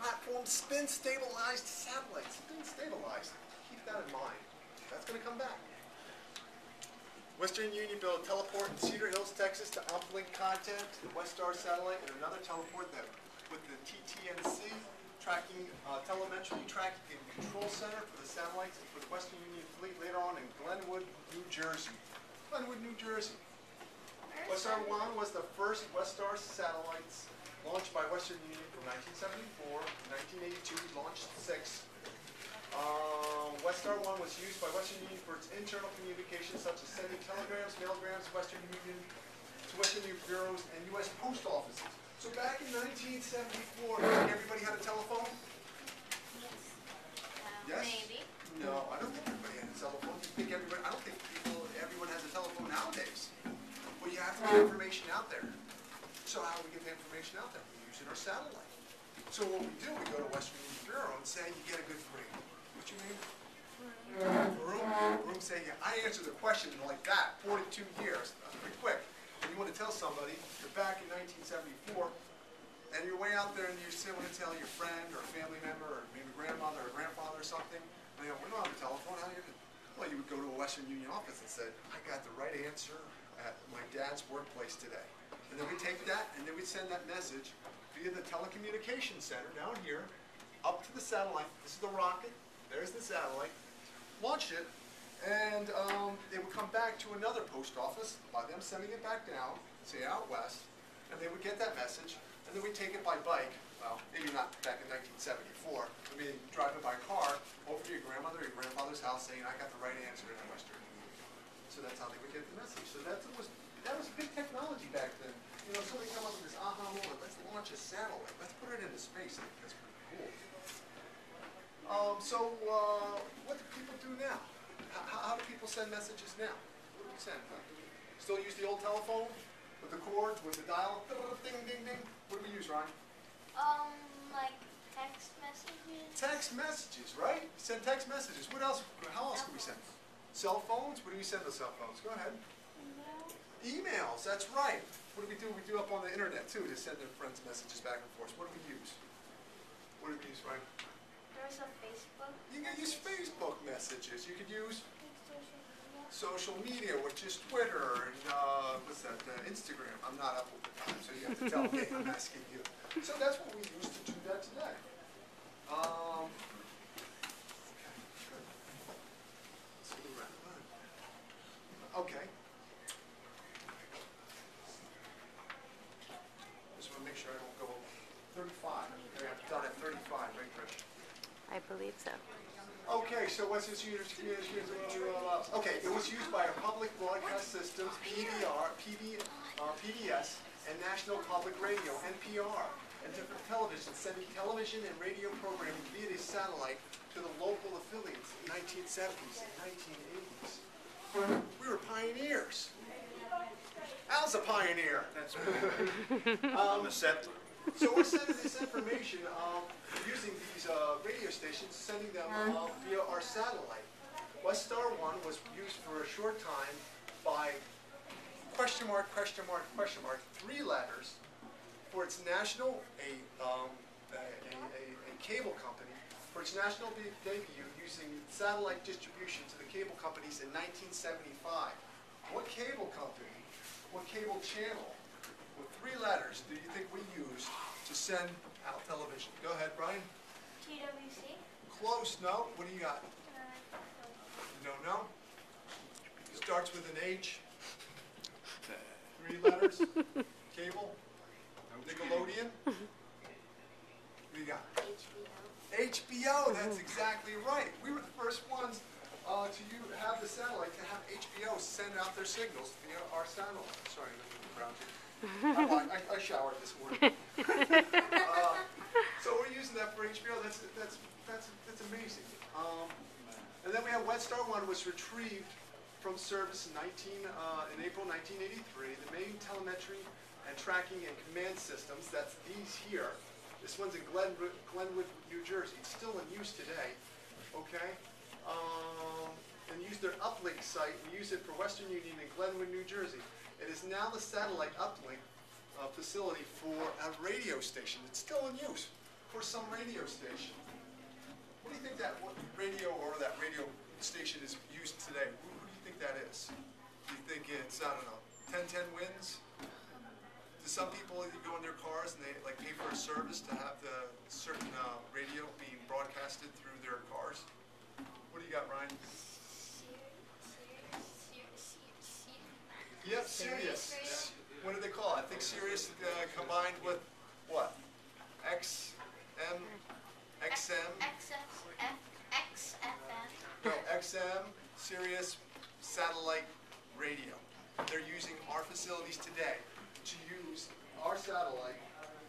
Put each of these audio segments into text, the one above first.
platform spin-stabilized satellites. Spin-stabilized. Keep that in mind. That's going to come back. Western Union built a teleport in Cedar Hills, Texas to uplink content to the Westar satellite and another teleport that with the TTNC tracking, telemetry tracking and control center for the satellites and for the Western Union fleet later on in Glenwood, New Jersey. Glenwood, New Jersey. Westar 1 was the first Westar satellites launched by Western Union from 1974 to 1982, launched 6. Westar 1 was used by Western Union for its internal communications, such as sending telegrams, mailgrams, Western Union to Western Union bureaus and U.S. post offices. So back in 1974, everybody had a telephone? Yes. Maybe. No, I don't think everybody had a telephone. I don't think everyone has a telephone nowadays. Well, you have to get information out there. So how do we get the information out there? We're using our satellite. So what we do, we go to Western Union Bureau and say, you get a good grade. What you mean? Room say, yeah, I answered the question like that, 42 years. That's pretty quick. And you want to tell somebody, you're back in 1974, and you're way out there and you still want to tell your friend or a family member or maybe grandmother or grandfather or something, and they go, we don't have a telephone, how do you do? Well, you would go to a Western Union office and say, I got the right answer at my dad's workplace today. And then we take that and then we send that message via the telecommunications center down here up to the satellite. This is the rocket. There's the satellite. Launch it, and they would come back to another post office by them sending it back down, say out west, and they would get that message, and then we'd take it by bike. Well, maybe not back in 1974. I mean, driving by car over to your grandmother or your grandfather's house saying, I got the right answer in Western Union. So that's how they would get the message. So that was big technology back then. You know, somebody come up with this aha moment, let's launch a satellite, let's put it into space. I think that's pretty cool. What do people do now? How do people send messages now? What do we send? Still use the old telephone with the cords, with the dial? Ding, ding, ding. What do we use, Ryan? Like text messages. Text messages, right? Send text messages. What else? How else can we send? Cell phones? What do we send with cell phones? Go ahead. Emails, that's right. What do? We do up on the internet too to send their friends messages back and forth. What do we use? What do we use, Ryan? There's a Facebook. You can use Facebook messages. You could use social media, which is Twitter and what's that? Instagram. I'm not up with the time, so you have to tell me. I'm asking you. So that's what we use to do that today. Okay, good. Let's see the run. Okay. Just want to make sure I don't go over 35. I'm done at 35, right, Trish? I believe so. Okay, so what's this used? Okay, it was used by our public broadcast systems, PBS, and National Public Radio, NPR, and different television, sending television and radio programming via the satellite to the local affiliates in the 1970s and 1980s. We were pioneers. Al's a pionear. That's right. I'm a settler. So we're sending this information using these radio stations, sending them via our satellite. Westar 1 was used for a short time by question mark, 3 letters for its national, a cable company, for its national debut using satellite distribution to the cable companies in 1975. What cable company, what cable channel, with 3 letters do you think we used to send out television? Go ahead, Brian. TWC. Close, no. What do you got? You don't know? Starts with an H. 3 letters. Cable. Nickelodeon. What do you got? HBO. HBO, that's exactly right. We were the first ones to have the satellite, to have HBO send out their signals via our satellite. Sorry, I'm around you. I showered this morning. So we're using that for HBO. That's amazing. And then we have Westar 1 was retrieved from service in April 1983. The main telemetry and tracking and command systems. That's these here. This one's in Glenwood, New Jersey. It's still in use today. Okay. And use their uplink site and use it for Western Union in Glenwood, New Jersey. It is now the satellite uplink facility for a radio station. It's still in use. for some radio station. What do you think that radio or that radio station is used today? Who do you think that is? Do you think it's, I don't know, 1010 wins? Do some people go in their cars and they like pay for a service to have the certain radio being broadcasted through their cars? What do you got, Ryan? Yep, Sirius. What do they call it? I think Sirius combined with what? XM? No, XM, Sirius, satellite radio. They're using our facilities today to use our satellite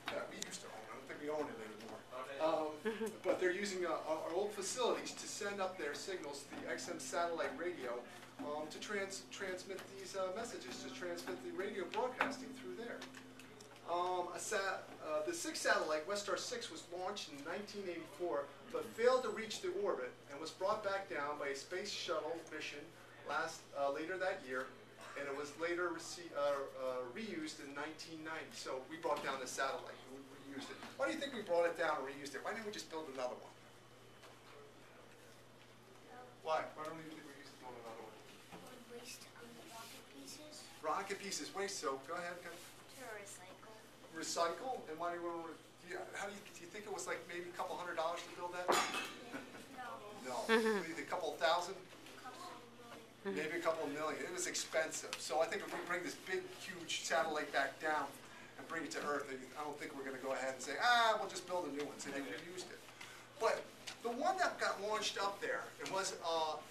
that we used to own. I don't think we own it anymore. But they're using our old facilities to send up their signals to the XM satellite radio to transmit these messages, to transmit the radio broadcasting through there. The sixth satellite, Westar 6, was launched in 1984, but failed to reach the orbit and was brought back down by a space shuttle mission later that year, and it was later reused in 1990. So we brought down the satellite and we reused it. Why do you think we brought it down and reused it? Why didn't we just build another one? Why? Why don't we reuse it, build another one? Waste rocket pieces. Rocket pieces, waste, so go ahead. To recycle. Recycle? And why do you want to, do you think it was like maybe a couple $100 to build that? No. No. Maybe a couple thousand? Couple million. Maybe a couple million. It was expensive. So I think if we bring this big, huge satellite back down and bring it to Earth, I don't think we're going to go ahead and say, we'll just build a new one. So they used it. But the one that got launched up there, it was up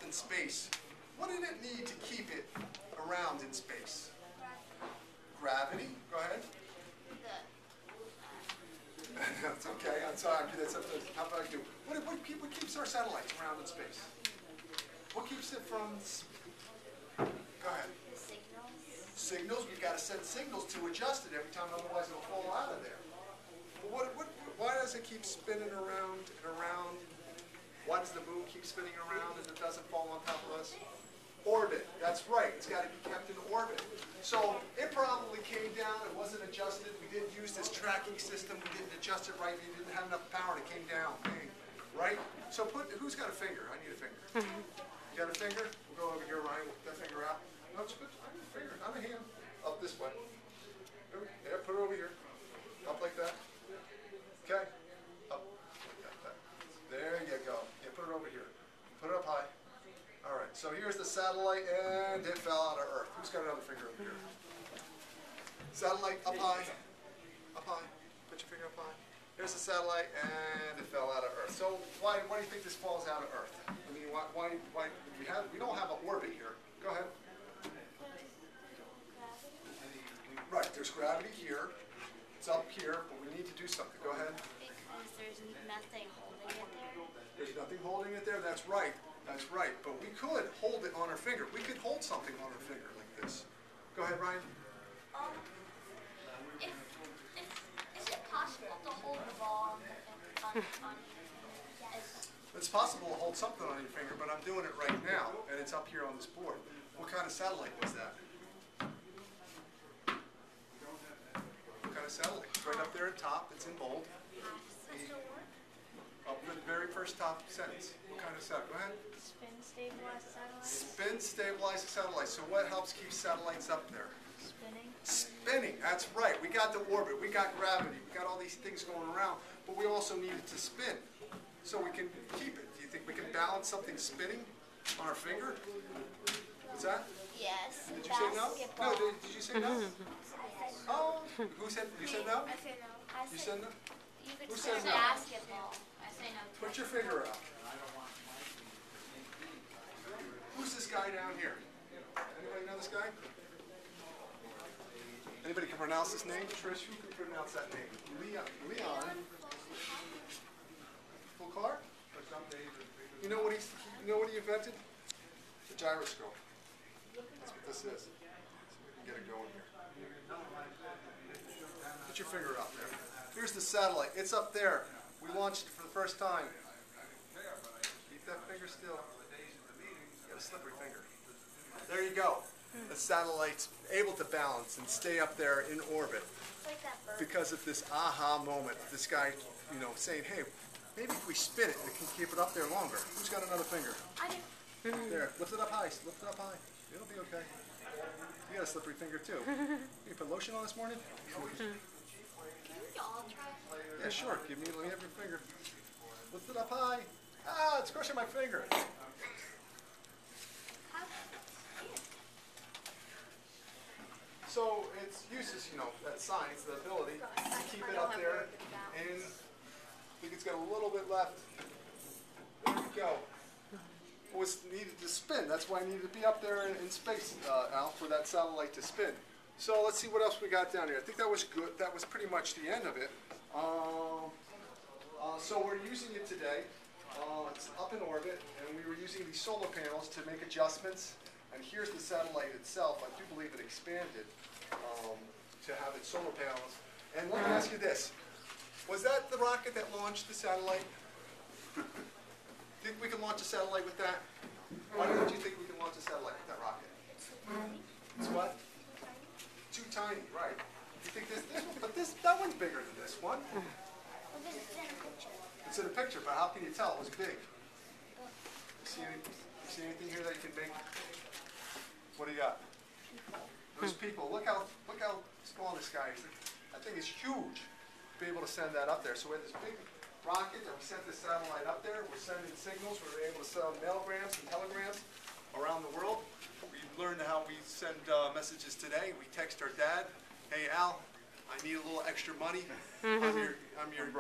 in space. What did it need to keep it around in space? Gravity. Go ahead. That's okay. I'm sorry. I do that sometimes. How about I do? What keeps our satellites around in space? What keeps it from? Go ahead. The signals. Signals. We've got to send signals to adjust it every time, otherwise it'll fall out of there. But why does it keep spinning around and around? Why does the moon keep spinning around and it doesn't fall on top of us? Orbit. That's right. It's got to be kept in orbit. So it probably came down. It wasn't adjusted. We didn't use this tracking system. We didn't adjust it right. We didn't have enough power. It came down. Right? So who's got a finger? I need a finger. You got a finger? We'll go over here, Ryan. We'll put that finger out. No, it's good. I need a finger. Not a hand. Up this way. Yeah, put it over here. Up like that. Okay. Up. There you go. Yeah, put it over here. Put it up high. All right. So here's the satellite, and it fell out of Earth. Who's got another finger over here? Satellite up high. Up high. Put your finger up high. Here's the satellite, and it fell out of Earth. So why do you think this falls out of Earth? I mean, why we don't have an orbit here. Go ahead. Right, there's gravity here. It's up here, but we need to do something. Go ahead. Because there's nothing holding it there. There's nothing holding it there? That's right. That's right. But we could hold it on our finger. We could hold something on our finger like this. Go ahead, Ryan. Is it possible to hold the ball on It's possible to hold something on your finger, but I'm doing it right now, and it's up here on this board. What kind of satellite was that? What kind of satellite? It's right up there at top. It's in bold. Up the very first top sentence. What kind of satellite? Go ahead. spin stabilized satellites? Spin stabilized satellite. So what helps keep satellites up there? Spinning. Spinning. That's right. We got the orbit. We got gravity. We got all these things going around, but we also need it to spin, so we can keep it. Do you think we can balance something spinning on our finger? What's that? Yes. Did you say no? No. Did you say no? Oh, who said? You said no? I say no. You said no? You could Who say says no? basketball. I say no. Put your finger out. Who's this guy down here? Anybody know this guy? Anybody can pronounce his name? Trish, who can pronounce that name? Leon. Fulcar? You know what he invented? The gyroscope. That's what this is. So we can get it going here. Put your finger out there. Here's the satellite. It's up there. We launched it for the first time. Keep that finger still. You got a slippery finger. There you go. the satellite's able to balance and stay up there in orbit It's like that bird. because of this aha moment. This guy, you know, saying, hey, maybe if we spin it, we can keep it up there longer. Who's got another finger? I do. There, lift it up high, lift it up high. It'll be okay. You got a slippery finger too. You put lotion on this morning? Can we all try? Yeah, sure. Let me have your finger. Lift it up high. Ah, it's crushing my finger. How? So its uses, you know, that science, the ability to keep it up there, and I think it's got a little bit left. There we go. It was needed to spin. That's why I needed to be up there in space, Al, for that satellite to spin. So let's see what else we got down here. I think that was good. That was pretty much the end of it. So we're using it today. It's up in orbit, and we were using these solar panels to make adjustments. And here's the satellite itself. I do believe it expanded to have its solar panels. And let me ask you this. Was that the rocket that launched the satellite? Think we can launch a satellite with that? Why don't you think we can launch a satellite with that rocket? It's what? Too tiny, right. You think this one, but that one's bigger than this one. Well, this is in a picture. It's in a picture, but how can you tell it was big? You see anything here that you can make? What do you got? Those people. Look how small this guy is. That thing is huge. Be able to send that up there. So we have this big rocket that we sent the satellite up there. We're sending signals. We're able to send mailgrams and telegrams around the world. We learned how we send messages today. We text our dad, "Hey Al, I need a little extra money. I'm your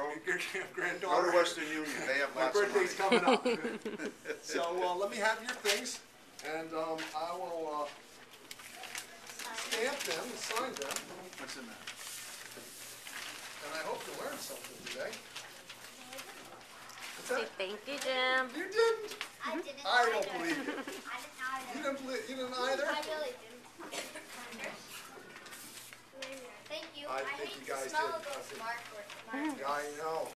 granddaughter. Go to Western Union, they have My lots of money. birthday's coming up." So let me have your things, and I will stamp them, sign them, What's in that? and I hope you learned something today. What's Say that? thank you, Jim. You didn't. I didn't I either. don't believe you. I didn't either. You didn't either. I really didn't. Thank you. I I think hate you the guys smell did. of those markers. Yeah, I know.